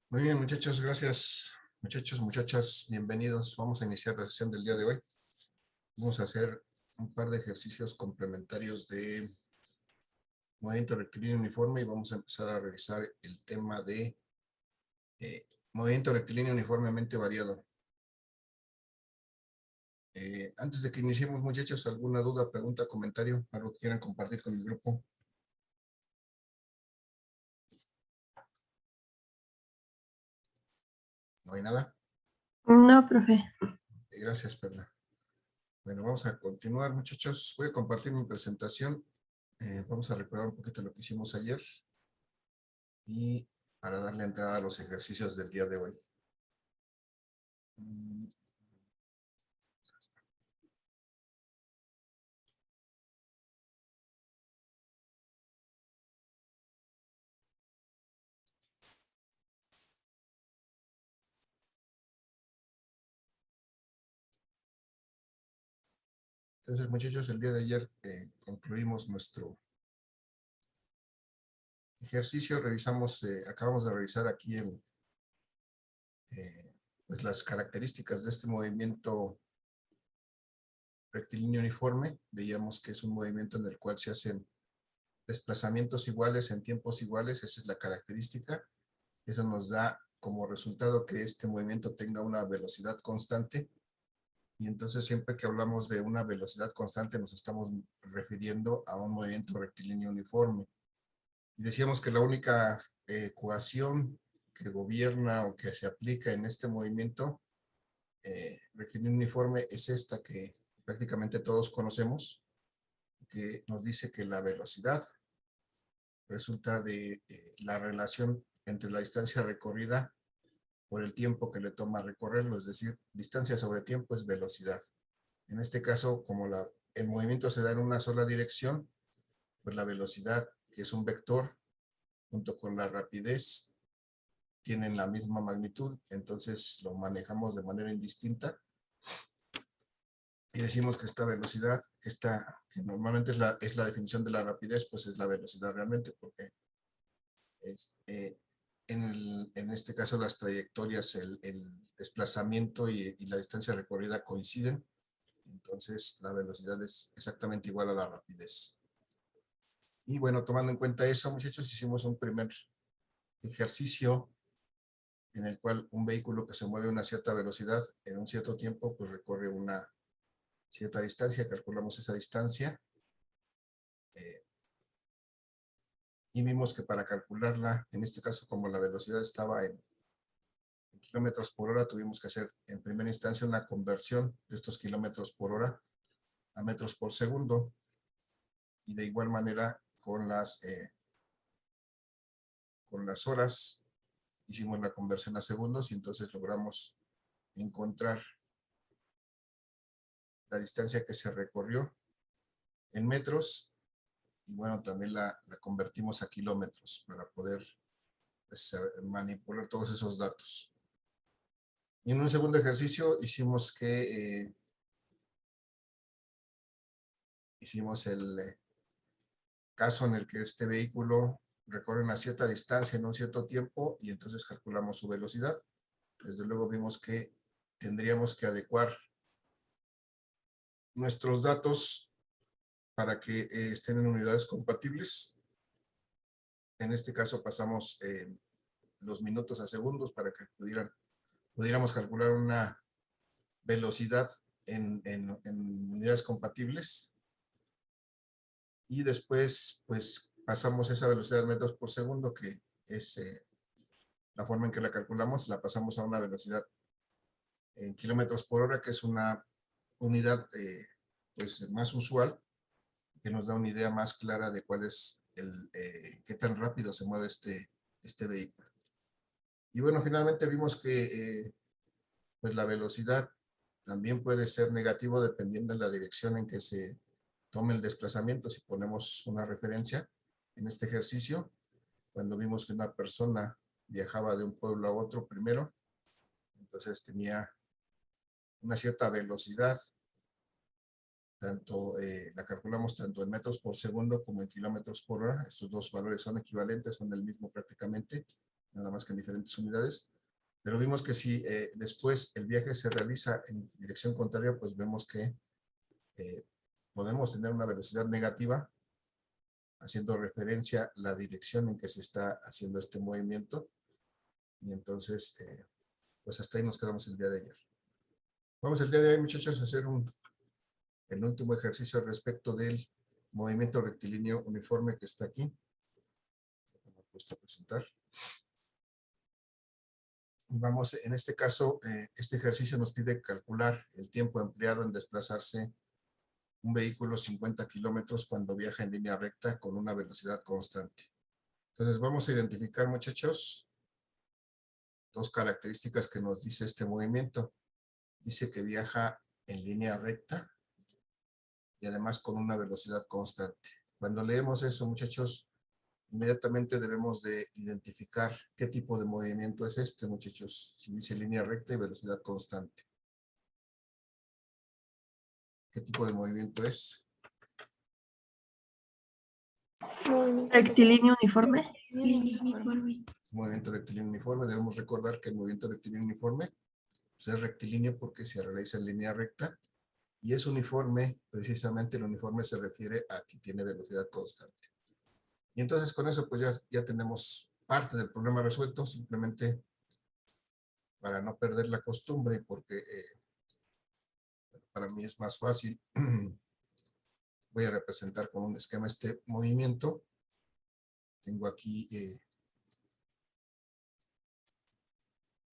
Muy bien, muchachos, gracias. Muchachos, muchachas, bienvenidos. Vamos a iniciar la sesión del día de hoy. Vamos a hacer un par de ejercicios complementarios de movimiento rectilíneo uniforme y vamos a empezar a revisar el tema de movimiento rectilíneo uniformemente variado. Antes de que iniciemos, muchachos, ¿alguna duda, pregunta, comentario, algo que quieran compartir con el grupo? ¿No hay nada? No, profe. Gracias, Perla. Bueno, vamos a continuar, muchachos. Voy a compartir mi presentación. Vamos a recordar un poquito lo que hicimos ayer y para darle entrada a los ejercicios del día de hoy. Entonces, muchachos, el día de ayer concluimos nuestro ejercicio. Revisamos, acabamos de revisar aquí pues las características de este movimiento rectilíneo uniforme. Veíamos que es un movimiento en el cual se hacen desplazamientos iguales en tiempos iguales. Esa es la característica. Eso nos da como resultado que este movimiento tenga una velocidad constante. Y entonces siempre que hablamos de una velocidad constante nos estamos refiriendo a un movimiento rectilíneo uniforme. Y decíamos que la única ecuación que gobierna o que se aplica en este movimiento rectilíneo uniforme es esta que prácticamente todos conocemos, que nos dice que la velocidad resulta de la relación entre la distancia recorrida por el tiempo que le toma recorrerlo, es decir, distancia sobre tiempo es velocidad. En este caso, como el movimiento se da en una sola dirección, pues la velocidad, que es un vector, junto con la rapidez, tienen la misma magnitud, entonces lo manejamos de manera indistinta y decimos que esta velocidad, que normalmente es la definición de la rapidez, pues es la velocidad realmente, porque es, en este caso las trayectorias, el desplazamiento y la distancia recorrida coinciden, entonces la velocidad es exactamente igual a la rapidez. Y bueno, tomando en cuenta eso, muchachos, hicimos un primer ejercicio en el cual un vehículo que se mueve a una cierta velocidad en un cierto tiempo, pues recorre una cierta distancia, calculamos esa distancia y vimos que para calcularla, en este caso como la velocidad estaba en kilómetros por hora, tuvimos que hacer en primera instancia una conversión de estos kilómetros por hora a metros por segundo y de igual manera con las horas hicimos la conversión a segundos y entonces logramos encontrar la distancia que se recorrió en metros y bueno, también la convertimos a kilómetros para poder pues, manipular todos esos datos. Y en un segundo ejercicio hicimos hicimos el caso en el que este vehículo recorre una cierta distancia en un cierto tiempo y entonces calculamos su velocidad. Desde luego vimos que tendríamos que adecuar nuestros datos para que estén en unidades compatibles. En este caso pasamos los minutos a segundos para que pudiéramos calcular una velocidad en unidades compatibles. Y después, pues, pasamos esa velocidad de metros por segundo, que es la forma en que la calculamos, la pasamos a una velocidad en kilómetros por hora, que es una unidad pues, más usual, que nos da una idea más clara de cuál es qué tan rápido se mueve este vehículo. Y bueno, finalmente vimos que pues la velocidad también puede ser negativo dependiendo de la dirección en que se tome el desplazamiento. Si ponemos una referencia en este ejercicio, cuando vimos que una persona viajaba de un pueblo a otro primero, entonces tenía una cierta velocidad, la calculamos tanto en metros por segundo como en kilómetros por hora. Estos dos valores son equivalentes, son el mismo prácticamente. nada más que en diferentes unidades. Pero vimos que si después el viaje se realiza en dirección contraria, pues vemos que podemos tener una velocidad negativa, haciendo referencia a la dirección en que se está haciendo este movimiento. Y entonces, pues hasta ahí nos quedamos el día de ayer. Vamos el día de hoy, muchachos, a hacer el último ejercicio respecto del movimiento rectilíneo uniforme que está aquí. Me he puesto a presentar. Vamos, en este caso, este ejercicio nos pide calcular el tiempo empleado en desplazarse un vehículo 50 kilómetros cuando viaja en línea recta con una velocidad constante. Entonces vamos a identificar, muchachos, dos características que nos dice este movimiento. Dice que viaja en línea recta y además con una velocidad constante. Cuando leemos eso, muchachos, inmediatamente debemos de identificar qué tipo de movimiento es este, muchachos. Si dice línea recta y velocidad constante. ¿Qué tipo de movimiento es? Rectilíneo uniforme. Movimiento rectilíneo uniforme. Debemos recordar que el movimiento rectilíneo uniforme pues, es rectilíneo porque se realiza en línea recta y es uniforme, precisamente el uniforme se refiere a que tiene velocidad constante. Y entonces con eso pues ya tenemos parte del problema resuelto, simplemente para no perder la costumbre, porque para mí es más fácil. Voy a representar con un esquema este movimiento. Tengo aquí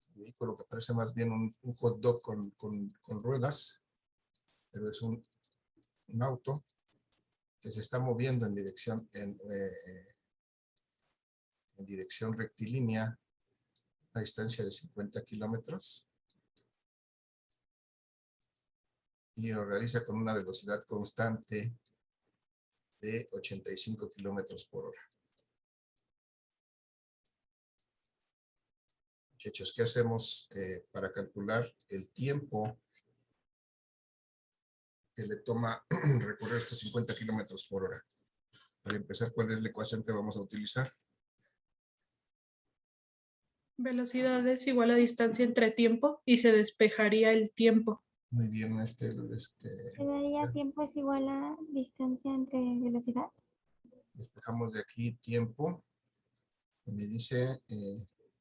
un vehículo que parece más bien un hot dog con ruedas, pero es un auto que se está moviendo en dirección, en dirección rectilínea a distancia de 50 kilómetros y lo realiza con una velocidad constante de 85 kilómetros por hora. Muchachos, ¿qué hacemos para calcular el tiempo que le toma recorrer estos 50 kilómetros por hora? Para empezar, ¿cuál es la ecuación que vamos a utilizar? Velocidad es igual a distancia entre tiempo y se despejaría el tiempo. Muy bien, ¿Quedaría tiempo es igual a distancia entre velocidad? despejamos de aquí tiempo. Y me dice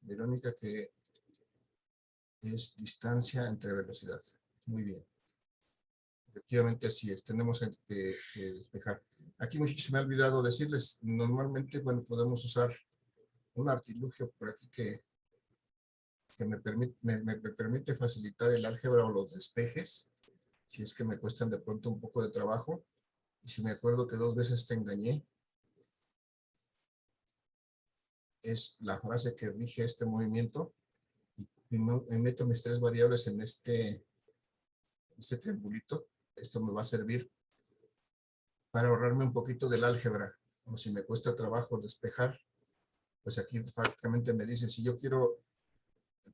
Verónica que es distancia entre velocidad. Muy bien. Efectivamente así es, tenemos que despejar. Aquí se me ha olvidado decirles, normalmente, bueno, podemos usar un artilugio por aquí que me permite facilitar el álgebra o los despejes, si es que me cuestan de pronto un poco de trabajo. Y si me acuerdo que 2 veces te engañé, es la frase que rige este movimiento. Y meto mis 3 variables en este triangulito. Esto me va a servir para ahorrarme un poquito del álgebra. O si me cuesta trabajo despejar, pues aquí prácticamente me dice, si yo quiero,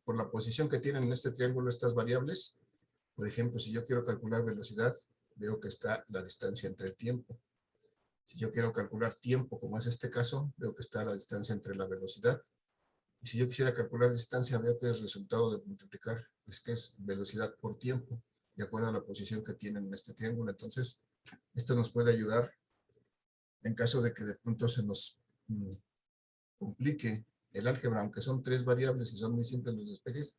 por la posición que tienen en este triángulo estas variables, por ejemplo, si yo quiero calcular velocidad, veo que está la distancia entre el tiempo. Si yo quiero calcular tiempo, como es este caso, veo que está la distancia entre la velocidad. Y si yo quisiera calcular distancia, veo que es el resultado de multiplicar, es que es velocidad por tiempo, de acuerdo a la posición que tienen en este triángulo. Entonces, esto nos puede ayudar en caso de que de pronto se nos complique el álgebra, aunque son 3 variables y son muy simples los despejes,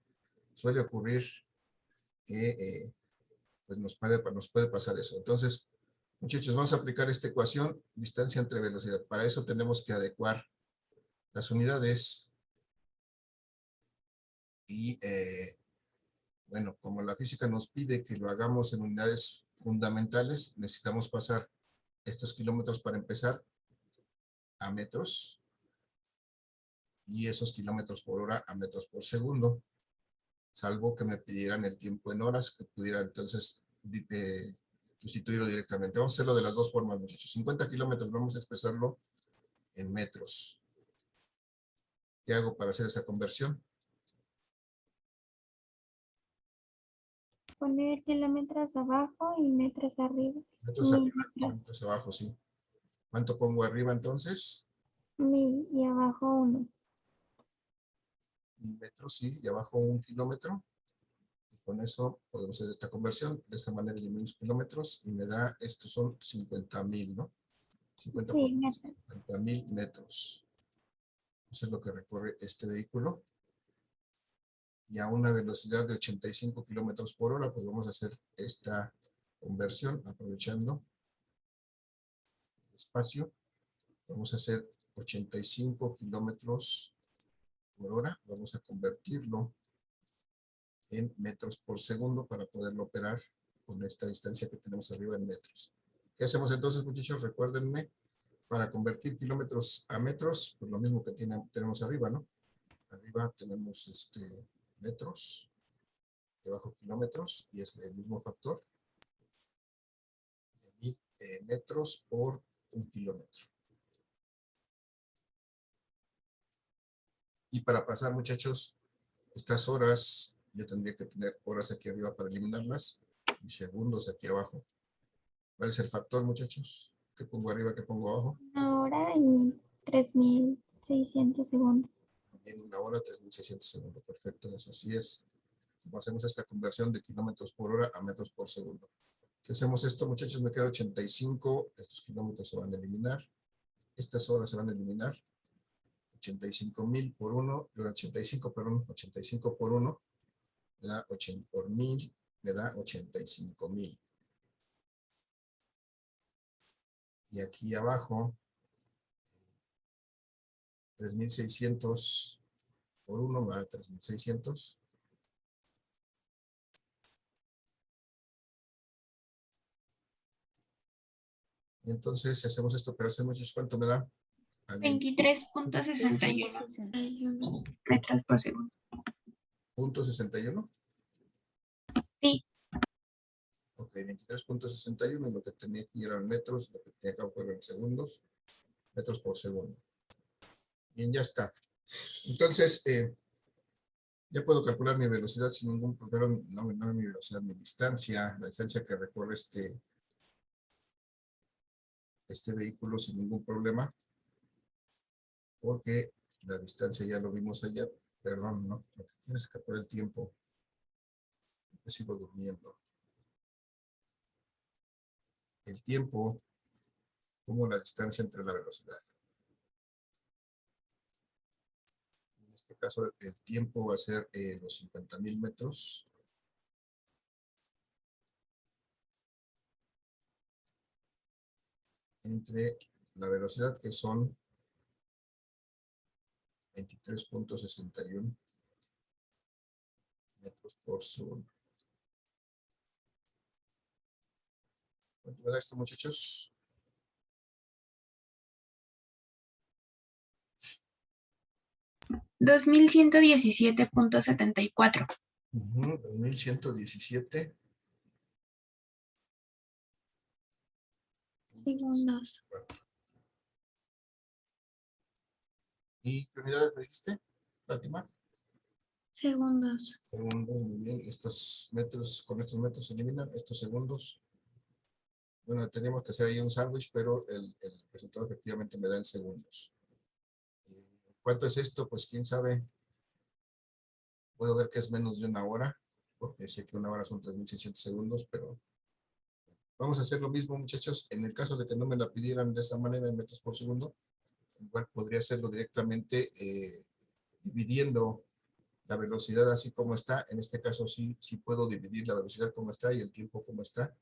suele ocurrir que pues nos puede pasar eso. Entonces, muchachos, vamos a aplicar esta ecuación, distancia entre velocidad. Para eso tenemos que adecuar las unidades y, bueno, como la física nos pide que lo hagamos en unidades fundamentales, necesitamos pasar estos kilómetros para empezar a metros y esos kilómetros por hora a metros por segundo, salvo que me pidieran el tiempo en horas, que pudiera entonces sustituirlo directamente. Vamos a hacerlo de las dos formas, muchachos. 50 kilómetros vamos a expresarlo en metros. ¿Qué hago para hacer esa conversión? Poner kilómetros abajo y metros arriba. Metros arriba, kilómetros abajo, sí. ¿Cuánto pongo arriba entonces? 1000 y abajo 1. 1000 metros, sí, y abajo 1 kilómetro. Y con eso podemos hacer esta conversión. De esta manera eliminamos kilómetros y me da, estos son 50,000, ¿no? 50 por Sí, metros. 50,000 metros. Eso es lo que recorre este vehículo. Y a una velocidad de 85 kilómetros por hora, pues vamos a hacer esta conversión aprovechando el espacio. Vamos a hacer 85 kilómetros por hora. Vamos a convertirlo en metros por segundo para poderlo operar con esta distancia que tenemos arriba en metros. ¿Qué hacemos entonces, muchachos? Recuérdenme, para convertir kilómetros a metros, pues lo mismo que tenemos arriba, ¿no? Arriba tenemos metros, debajo kilómetros, y es el mismo factor. 1000 metros por 1 kilómetro. Y para pasar, muchachos, estas horas, yo tendría que tener horas aquí arriba para eliminarlas y segundos aquí abajo. ¿Cuál es el factor, muchachos? ¿Qué pongo arriba, qué pongo abajo? 1 hora y 3600 segundos. En 1 hora, 3600 segundos. Perfecto, eso sí es. Como hacemos esta conversión de kilómetros por hora a metros por segundo. Si hacemos esto, muchachos, me queda 85. Estos kilómetros se van a eliminar. Estas horas se van a eliminar. 85,000 por 1, 85, perdón, 85 por 1, me da 80 por 1000, me da 85,000. Y aquí abajo, 3600 por 1 me da 3600. Y entonces, si hacemos esta operación, muchachos, ¿cuánto me da? 23.61 metros por segundo. ¿Punto 61? Sí. Ok, 23.61, lo que tenía aquí eran metros, lo que tenía acá eran segundos, metros por segundo. Bien, ya está. Entonces, ya puedo calcular mi velocidad sin ningún problema, no mi velocidad, mi distancia, la distancia que recorre este vehículo sin ningún problema, porque la distancia ya lo vimos allá. Perdón, no, lo que tienes que calcular el tiempo. Me sigo durmiendo. El tiempo como la distancia entre la velocidad. En este caso, el tiempo va a ser los 50,000 metros. Entre la velocidad, que son 23.61 metros por segundo. ¿Cuánto me da esto, muchachos? $2,117.74. 2117 Segundos. ¿Y qué unidades me dijiste, Fátima? Segundos. Segundos, muy bien. Estos metros, con estos metros se eliminan, estos segundos. Bueno, tenemos que hacer ahí un sándwich, pero el resultado efectivamente me da en segundos. ¿Cuánto es esto? Pues quién sabe. Puedo ver que es menos de 1 hora, porque sé que 1 hora son 3600 segundos, pero vamos a hacer lo mismo, muchachos. En el caso de que no me la pidieran de esta manera en metros por segundo, igual podría hacerlo directamente dividiendo la velocidad así como está. En este caso sí puedo dividir la velocidad como está y el tiempo como está,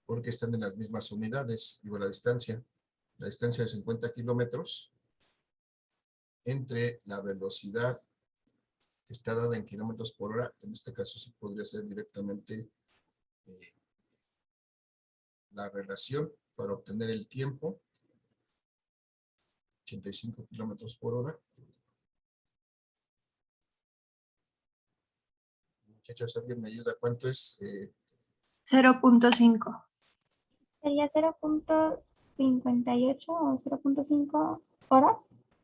porque están en las mismas unidades. Digo, la distancia de 50 kilómetros entre la velocidad que está dada en kilómetros por hora. En este caso sí podría ser directamente la relación para obtener el tiempo. 85 kilómetros por hora. Muchachos, ¿alguien me ayuda? ¿Cuánto es? 0.5. Sería 0.58 o 0.5 horas.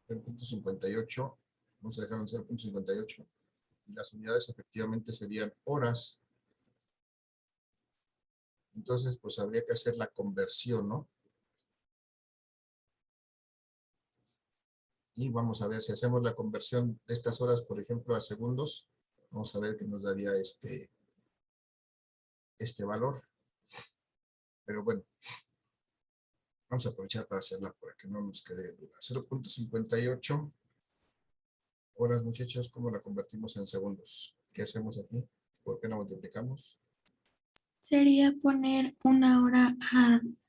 0.58. Vamos a dejarlo en 0.58. Y las unidades efectivamente serían horas. Entonces, pues habría que hacer la conversión, ¿no? Y vamos a ver si hacemos la conversión de estas horas, por ejemplo, a segundos. Vamos a ver qué nos daría este valor. Pero bueno, vamos a aprovechar para hacerla para que no nos quede duda. 0.58 horas, muchachos. ¿Cómo la convertimos en segundos? ¿Qué hacemos aquí? ¿Por qué la multiplicamos? Sería poner una hora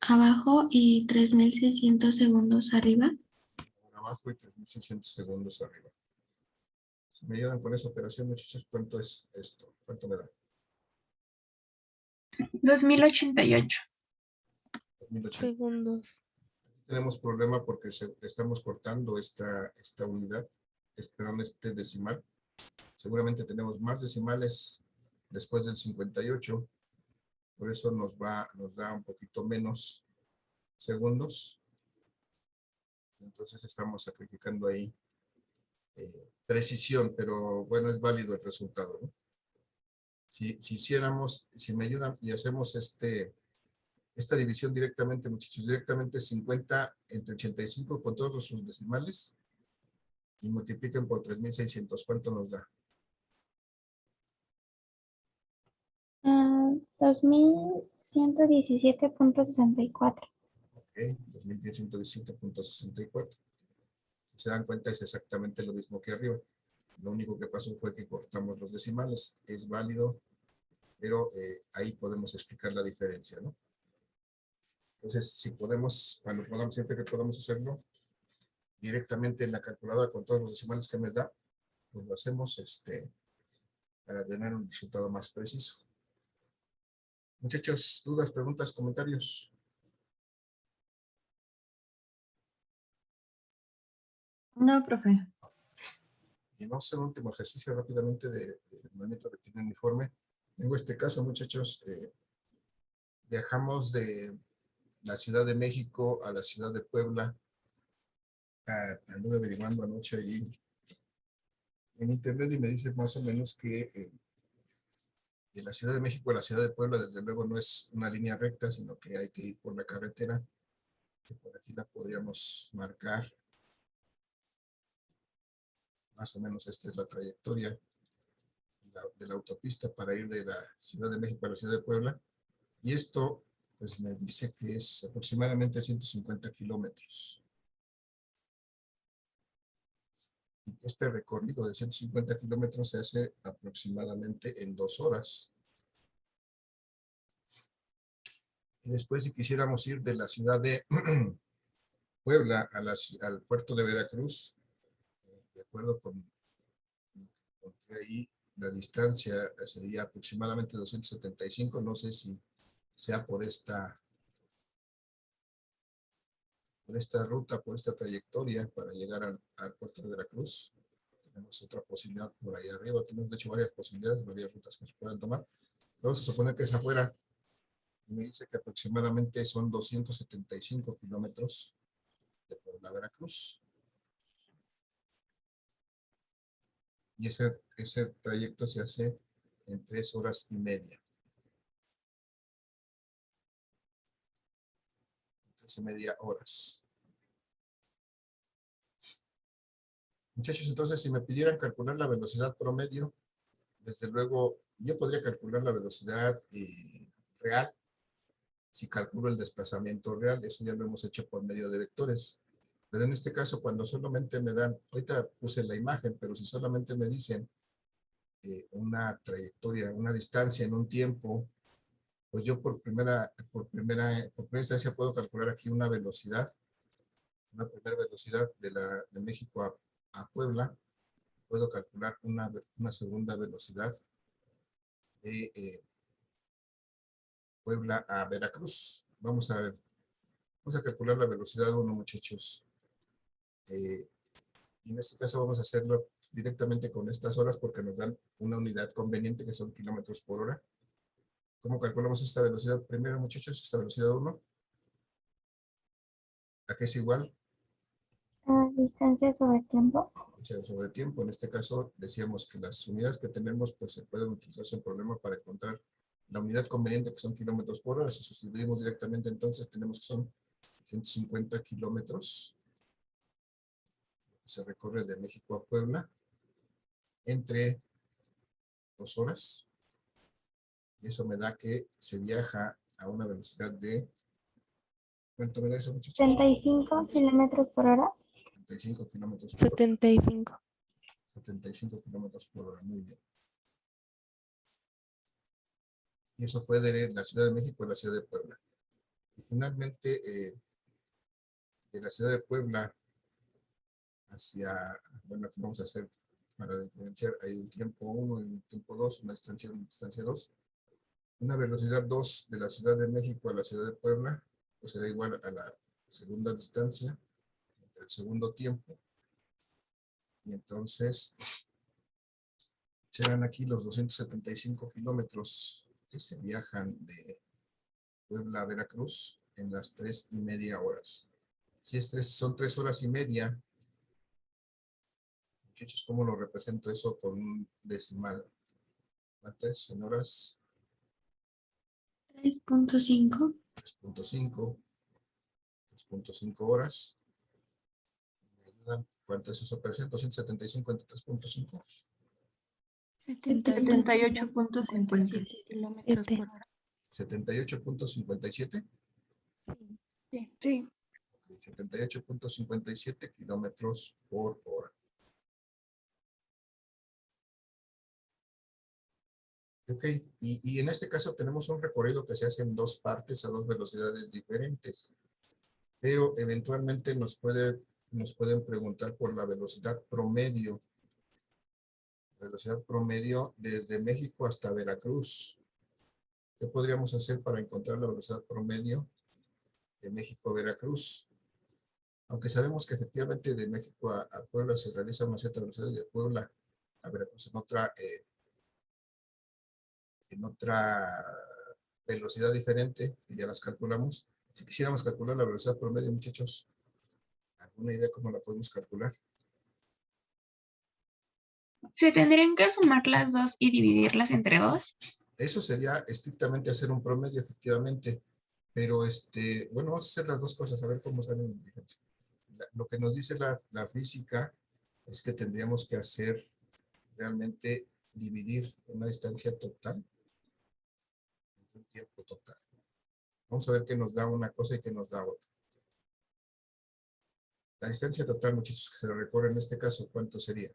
abajo y 3600 segundos arriba. Abajo y 3600 segundos arriba. Si me ayudan con esa operación, muchachos, ¿cuánto es esto? ¿Cuánto me da? 2088. 2080. Segundos. Tenemos problema porque estamos cortando esta unidad, esperando este decimal. Seguramente tenemos más decimales después del 58, por eso nos da un poquito menos segundos. Entonces estamos sacrificando ahí precisión, pero bueno, es válido el resultado, ¿no? Si hiciéramos, si me ayudan y hacemos esta división directamente, muchachos, directamente 50 entre 85 con todos sus decimales y multipliquen por 3600, ¿cuánto nos da? 2117.64. Ok, 2117.64. Si se dan cuenta, es exactamente lo mismo que arriba. Lo único que pasó fue que cortamos los decimales. Es válido, pero ahí podemos explicar la diferencia, ¿no? Entonces, si podemos, cuando podamos, siempre que podamos hacerlo, directamente en la calculadora con todos los decimales que me da, pues lo hacemos para tener un resultado más preciso. Muchachos, dudas, preguntas, comentarios. No, profe. Y vamos a hacer un último ejercicio rápidamente de movimiento rectilíneo uniforme. Tengo este caso, muchachos. Viajamos de la Ciudad de México a la Ciudad de Puebla. Anduve averiguando anoche ahí en internet y me dice más o menos que de la Ciudad de México a la Ciudad de Puebla, desde luego no es una línea recta, sino que hay que ir por la carretera, que por aquí la podríamos marcar. Más o menos esta es la trayectoria de la autopista para ir de la Ciudad de México a la Ciudad de Puebla. Y esto, pues me dice que es aproximadamente 150 kilómetros. Y este recorrido de 150 kilómetros se hace aproximadamente en 2 horas. Y después, si quisiéramos ir de la ciudad de Puebla al puerto de Veracruz, de acuerdo con lo que encontré ahí, la distancia sería aproximadamente 275, no sé si sea por esta ruta, por esta trayectoria para llegar al puerto de Veracruz. Tenemos otra posibilidad por ahí arriba, tenemos de hecho varias posibilidades, varias rutas que se puedan tomar. Vamos a suponer que es afuera, me dice que aproximadamente son 275 kilómetros de Puebla a Veracruz. Y ese trayecto se hace en 3 horas y media. 3:30 horas. Muchachos, entonces si me pidieran calcular la velocidad promedio, desde luego yo podría calcular la velocidad real si calculo el desplazamiento real. Eso ya lo hemos hecho por medio de vectores. Pero en este caso, cuando solamente me dan, ahorita puse la imagen, pero si solamente me dicen una trayectoria, una distancia en un tiempo, pues yo por primera instancia puedo calcular aquí una velocidad, una primera velocidad de México a Puebla. Puedo calcular una segunda velocidad de Puebla a Veracruz. Vamos a ver. Vamos a calcular la velocidad 1, muchachos. Y en este caso vamos a hacerlo directamente con estas horas porque nos dan una unidad conveniente que son kilómetros por hora. ¿Cómo calculamos esta velocidad primero, muchachos? Esta velocidad 1. ¿A qué es igual? Distancia sobre tiempo. Sobre tiempo. En este caso decíamos que las unidades que tenemos pues se pueden utilizar sin problema para encontrar la unidad conveniente que son kilómetros por hora. Si sustituimos directamente entonces tenemos que son 150 kilómetros. se recorre de México a Puebla entre 2 horas. Y eso me da que se viaja a una velocidad de, ¿cuánto me da eso, muchachos? 75 kilómetros por hora. 75 kilómetros por hora. 75. 75 kilómetros por hora, muy bien. Y eso fue de la Ciudad de México a la Ciudad de Puebla. Y finalmente, de la Ciudad de Puebla hacia, bueno, aquí vamos a hacer para diferenciar, hay un tiempo 1 y un tiempo 2, una distancia 1 y distancia 2. Una velocidad 2 de la Ciudad de México a la Ciudad de Puebla, pues será igual a la segunda distancia, entre el segundo tiempo. Y entonces, serán aquí los 275 kilómetros que se viajan de Puebla a Veracruz en las 3:30 horas. Si son 3 horas y media, muchachos, ¿cómo lo represento eso con un decimal? ¿Cuántas en horas? 3.5. 3.5. 3.5 horas. ¿Cuánto es eso? 275 entre 3.5. 78.57 kilómetros por hora. 78.57. Sí. 78.57 kilómetros por hora. Ok, y en este caso tenemos un recorrido que se hace en 2 partes a 2 velocidades diferentes, pero eventualmente nos pueden preguntar por la velocidad promedio. Velocidad promedio desde México hasta Veracruz. ¿Qué podríamos hacer para encontrar la velocidad promedio de México a Veracruz? Aunque sabemos que efectivamente de México a Puebla se realiza una cierta velocidad, y de Puebla a Veracruz en otra velocidad diferente, que ya las calculamos. Si quisiéramos calcular la velocidad promedio, muchachos, ¿alguna idea cómo la podemos calcular? ¿Se tendrían que sumar las dos y dividirlas entre 2? Eso sería estrictamente hacer un promedio, efectivamente. Pero, bueno, vamos a hacer las dos cosas, a ver cómo salen en diferencia. Lo que nos dice la física es que tendríamos que hacer realmente dividir una distancia total entre un tiempo total. Vamos a ver qué nos da una cosa y qué nos da otra. La distancia total, muchachos, que se recorre en este caso, ¿cuánto sería?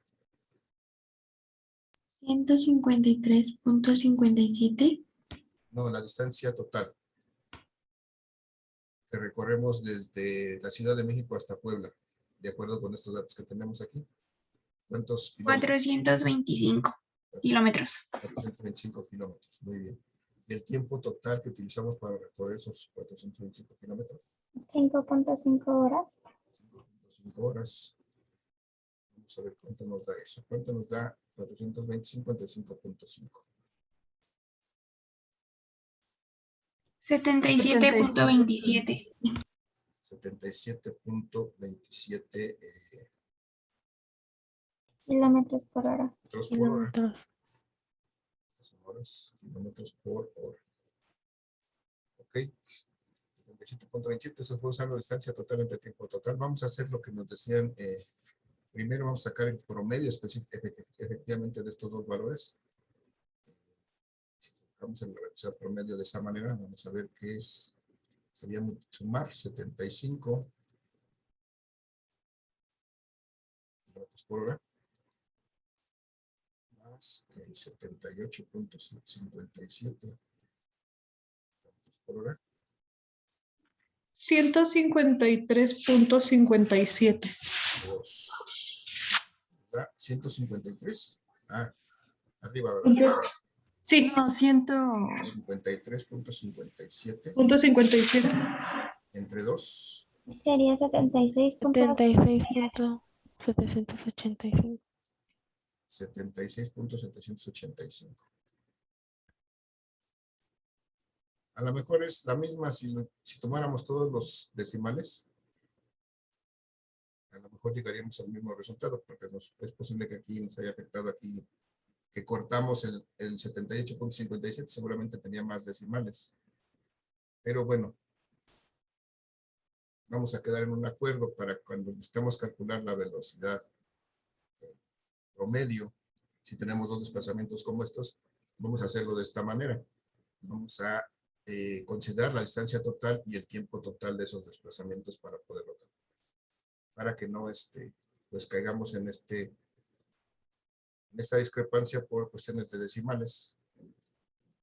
153.57. No, la distancia total que recorremos desde la Ciudad de México hasta Puebla, de acuerdo con estos datos que tenemos aquí. ¿Cuántos kilómetros? 425 kilómetros. 425 kilómetros, muy bien. ¿Y el tiempo total que utilizamos para recorrer esos 425 kilómetros? 5.5 horas. 5.5 horas. Vamos a ver cuánto nos da eso. ¿Cuánto nos da 425 entre 5.5? 77.27. 77.27 Kilómetros por hora. kilómetros por hora. Kilómetros. Kilómetros por hora. Ok. 77.27, eso fue usando distancia total entre tiempo total. Vamos a hacer lo que nos decían. Primero vamos a sacar el promedio efectivamente de estos dos valores. Si sacamos el promedio de esa manera, vamos a ver qué es. Sería sumar 75 kilómetros por hora más 78.57 kilómetros por hora. 153.57. ¿Da 153? Arriba, ¿verdad? Sí, No, 53.57 .57. entre 2. Sería 76. 76.785. 76.785. A lo mejor es la misma si tomáramos todos los decimales. A lo mejor llegaríamos al mismo resultado, porque es posible que aquí nos haya afectado aquí, que cortamos el 78.57, seguramente tenía más decimales. Pero bueno, vamos a quedar en un acuerdo para cuando necesitamos calcular la velocidad promedio, si tenemos dos desplazamientos como estos, vamos a hacerlo de esta manera. Vamos a considerar la distancia total y el tiempo total de esos desplazamientos para poderlo calcular. Para que no pues caigamos en esta discrepancia por cuestiones de decimales.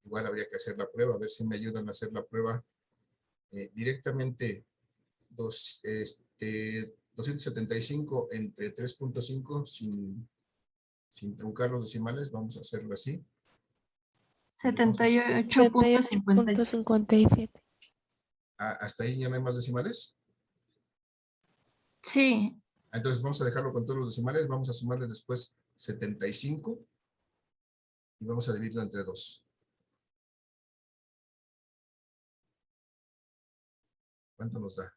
Igual habría que hacer la prueba, a ver si me ayudan a hacer la prueba directamente. 275 entre 3.5 sin truncar los decimales, vamos a hacerlo así. 78.57. 78.57. ¿Hasta ahí ya no hay más decimales? Sí, Entonces vamos a dejarlo con todos los decimales, vamos a sumarle después 75 y vamos a dividirlo entre 2. ¿Cuánto nos da?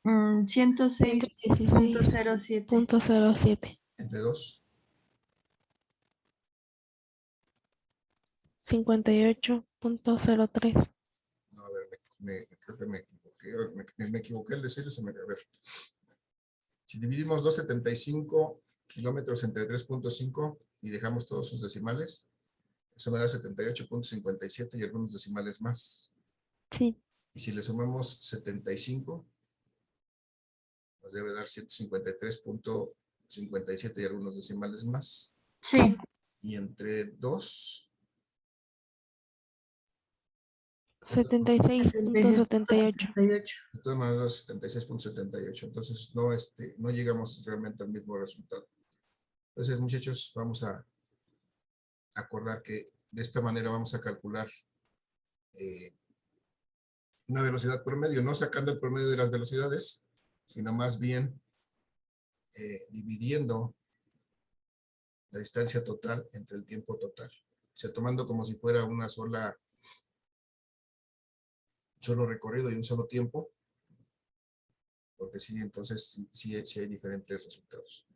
mm, 106.07. 116.07. Entre 2. 58.03. No, a ver, creo que me equivoqué. Me equivoqué el decir, se me... A ver. Si dividimos 275 kilómetros entre 3.5 y dejamos todos sus decimales, eso me da 78.57 y algunos decimales más. Sí. Y si le sumamos 75, nos debe dar 153.57 y algunos decimales más. Sí, Y entre 2... 76.78. De todas maneras, 76.78. Entonces, no llegamos realmente al mismo resultado. Entonces, muchachos, vamos a acordar que de esta manera vamos a calcular una velocidad promedio, no sacando el promedio de las velocidades, sino más bien dividiendo la distancia total entre el tiempo total. O sea, tomando como si fuera un solo recorrido y un solo tiempo, porque sí, entonces sí hay diferentes resultados.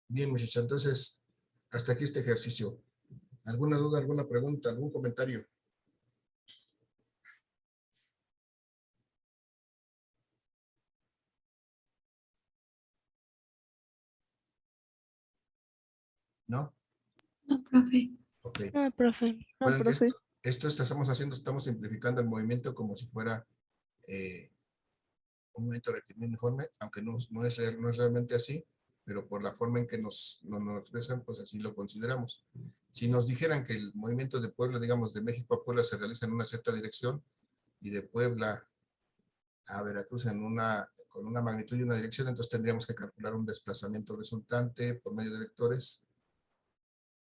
Bien, muchachos, entonces, hasta aquí este ejercicio. ¿Alguna duda, alguna pregunta, algún comentario? ¿No? No, profe. Ok. No, profe. No, Bueno, profe. esto estamos haciendo, estamos simplificando el movimiento como si fuera un movimiento rectilíneo uniforme, aunque no es realmente así, pero por la forma en que nos expresan, pues así lo consideramos. Si nos dijeran que el movimiento de Puebla, digamos, de México a Puebla se realiza en una cierta dirección y de Puebla a Veracruz con una magnitud y una dirección, entonces tendríamos que calcular un desplazamiento resultante por medio de vectores,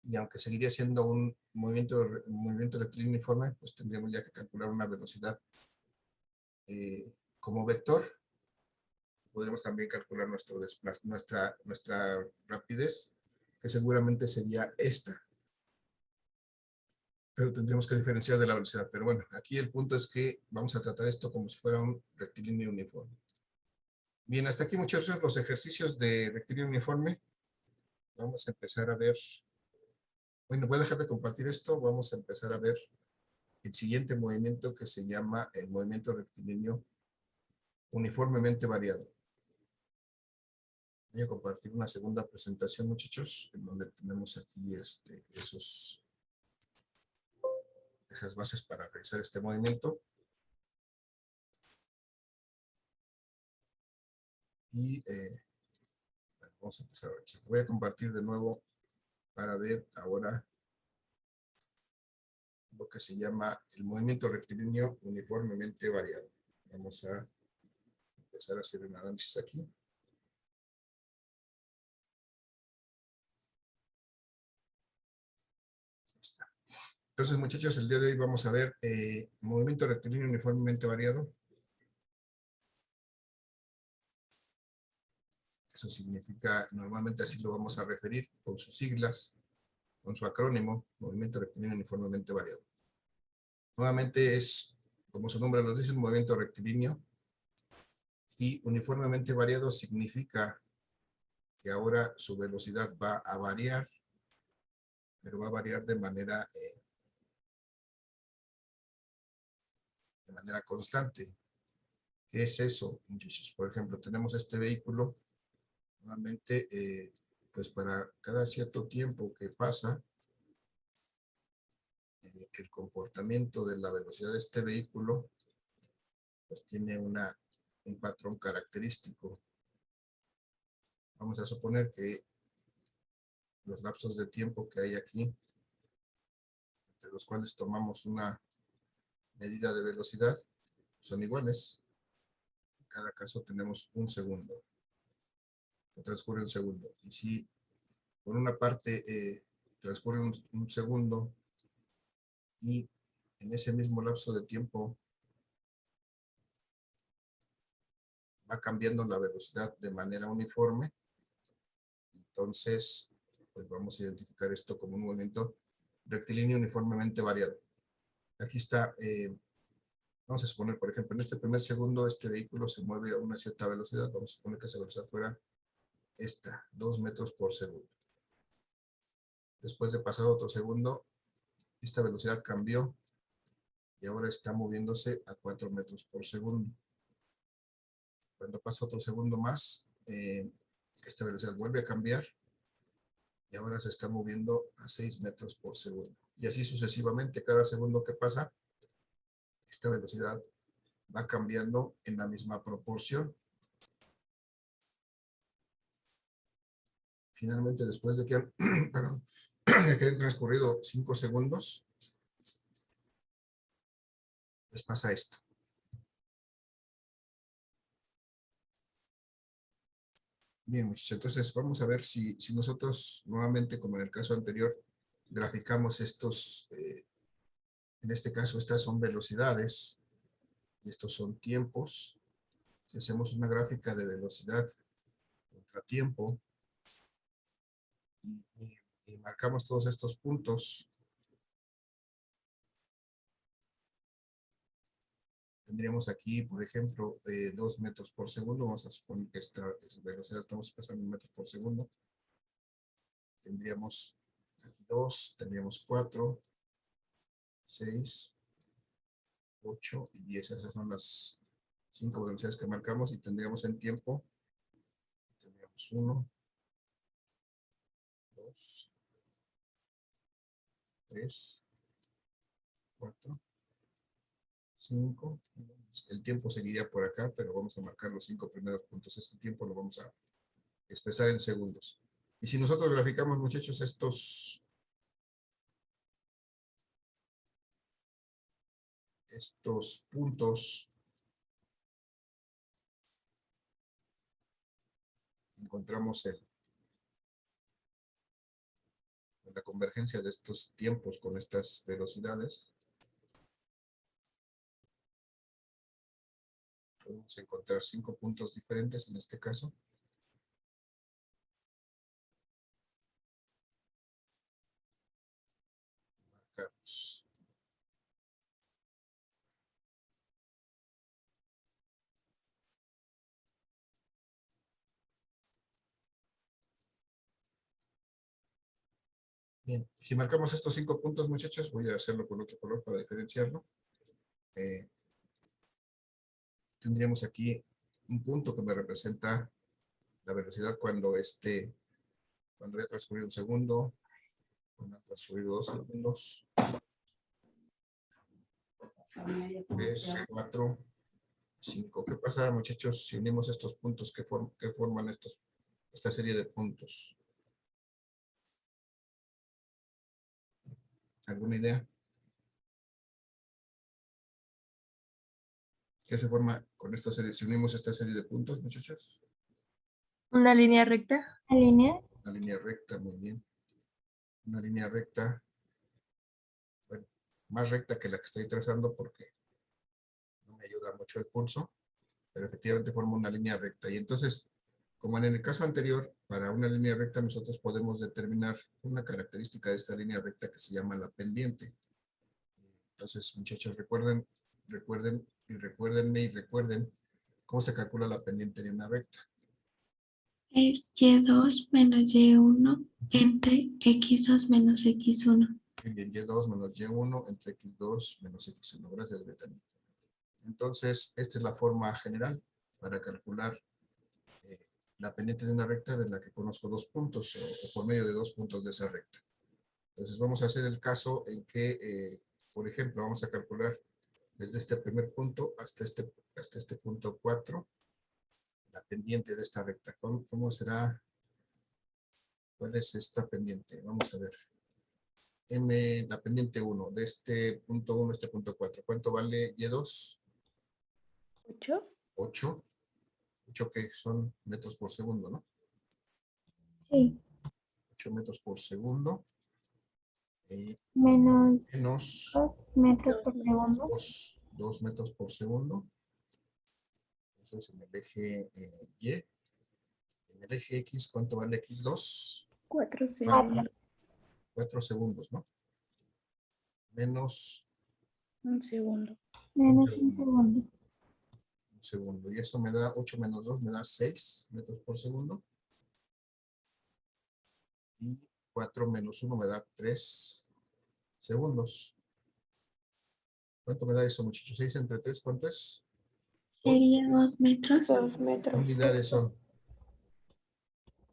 y aunque seguiría siendo un movimiento rectilíneo uniforme, pues tendríamos ya que calcular una velocidad como vector. Podríamos también calcular nuestra rapidez, que seguramente sería esta. Pero tendríamos que diferenciar de la velocidad. Pero bueno, aquí el punto es que vamos a tratar esto como si fuera un rectilíneo uniforme. Bien, hasta aquí, muchachos, los ejercicios de rectilíneo uniforme. Vamos a empezar a ver. Bueno, voy a dejar de compartir esto. Vamos a empezar a ver el siguiente movimiento, que se llama el movimiento rectilíneo uniformemente variado. Voy a compartir una segunda presentación, muchachos, en donde tenemos aquí esas bases para realizar este movimiento. Y bueno, vamos a empezar a ver. Voy a compartir de nuevo para ver ahora lo que se llama el movimiento rectilíneo uniformemente variado. Vamos a empezar a hacer un análisis aquí. Entonces, muchachos, el día de hoy vamos a ver movimiento rectilíneo uniformemente variado. Eso significa, normalmente así lo vamos a referir, con sus siglas, con su acrónimo, movimiento rectilíneo uniformemente variado. Nuevamente es, como su nombre lo dice, un movimiento rectilíneo, y uniformemente variado significa que ahora su velocidad va a variar pero va a variar de manera constante. ¿Qué es eso, muchachos? Por ejemplo, tenemos este vehículo, nuevamente, pues para cada cierto tiempo que pasa, el comportamiento de la velocidad de este vehículo, pues tiene un patrón característico. Vamos a suponer que los lapsos de tiempo que hay aquí, entre los cuales tomamos una medida de velocidad, son iguales. En cada caso tenemos un segundo, que transcurre un segundo. Y si por una parte transcurre un segundo y en ese mismo lapso de tiempo va cambiando la velocidad de manera uniforme, entonces pues vamos a identificar esto como un movimiento rectilíneo uniformemente variado. Aquí está, vamos a suponer, por ejemplo, en este primer segundo este vehículo se mueve a una cierta velocidad. Vamos a suponer que esa velocidad fuera esta, 2 metros por segundo. Después de pasar otro segundo, esta velocidad cambió y ahora está moviéndose a 4 metros por segundo. Cuando pasa otro segundo más, esta velocidad vuelve a cambiar y ahora se está moviendo a 6 metros por segundo. Y así sucesivamente, cada segundo que pasa, esta velocidad va cambiando en la misma proporción. Finalmente, después de que han, de que han transcurrido 5 segundos, pues pasa esto. Bien, muchachos, entonces vamos a ver si nosotros nuevamente, como en el caso anterior, graficamos estos, en este caso estas son velocidades y estos son tiempos. Si hacemos una gráfica de velocidad contra tiempo y marcamos todos estos puntos, tendríamos aquí, por ejemplo, 2 metros por segundo. Vamos a suponer que esta velocidad estamos pasando en metros por segundo. Tendríamos aquí 2, tendríamos 4, 6, 8 y 10. Esas son las 5 velocidades que marcamos y tendríamos en tiempo. Tendríamos 1, 2, 3, 4, 5. El tiempo seguiría por acá, pero vamos a marcar los 5 primeros puntos. Este tiempo lo vamos a expresar en segundos. Y si nosotros graficamos, muchachos, estos puntos, encontramos la convergencia de estos tiempos con estas velocidades. Podemos encontrar 5 puntos diferentes en este caso. Marcamos. Bien, si marcamos estos 5 puntos, muchachos, voy a hacerlo con otro color para diferenciarlo. Tendríamos aquí un punto que me representa la velocidad cuando haya transcurrido un segundo, cuando han transcurrido 2 segundos, 3, 4, 5. ¿Qué pasa, muchachos, si unimos estos puntos que forman esta serie de puntos? ¿Alguna idea? ¿Qué se forma con esta serie? Si unimos esta serie de puntos, muchachos. ¿Una línea recta? ¿La línea? Una línea recta, muy bien. Una línea recta. Bueno, más recta que la que estoy trazando porque no me ayuda mucho el pulso, pero efectivamente forma una línea recta. Y entonces, como en el caso anterior, para una línea recta nosotros podemos determinar una característica de esta línea recta que se llama la pendiente. Entonces, muchachos, recuerden cómo se calcula la pendiente de una recta. Es Y2 menos Y1 entre X2 menos X1. Muy bien, Y2 menos Y1 entre X2 menos X1. Gracias, Betania. Entonces, esta es la forma general para calcular la pendiente de una recta de la que conozco dos puntos o por medio de dos puntos de esa recta. Entonces, vamos a hacer el caso en que, por ejemplo, vamos a calcular desde este primer punto hasta este punto 4, la pendiente de esta recta. ¿Cómo será? ¿Cuál es esta pendiente? Vamos a ver. La pendiente 1, de este punto 1 a este punto 4. ¿Cuánto vale Y2? 8. 8. 8 que son metros por segundo, ¿no? Sí. 8 metros por segundo. Menos Menos 2 metros por segundo. 2 metros por segundo. Eso es en el eje Y. En el eje X, ¿cuánto vale X2? 4 4. 4 segundos, ¿no? Menos Un segundo. Menos un segundo. un segundo. Y eso me da 8 menos 2, me da 6 metros por segundo. Y 4 menos 1 me da 3 segundos. ¿Cuánto me da eso, muchachos? 6 entre 3, ¿cuánto es? Sería 2 metros. 2 metros. Unidades son.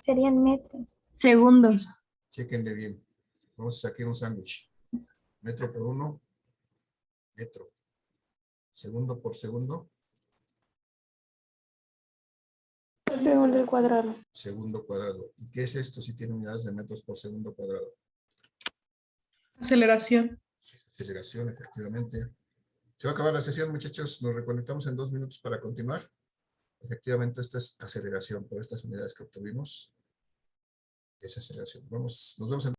Serían metros. Segundos. Chequenle bien. Vamos a sacar un sándwich. Metro por 1, metro. Segundo por segundo, Segundo al cuadrado. segundo cuadrado. ¿Y qué es esto si tiene unidades de metros por segundo cuadrado? Aceleración. Aceleración, efectivamente. Se va a acabar la sesión, muchachos. Nos reconectamos en 2 minutos para continuar. Efectivamente, esta es aceleración por estas unidades que obtuvimos. Es aceleración. Nos vemos en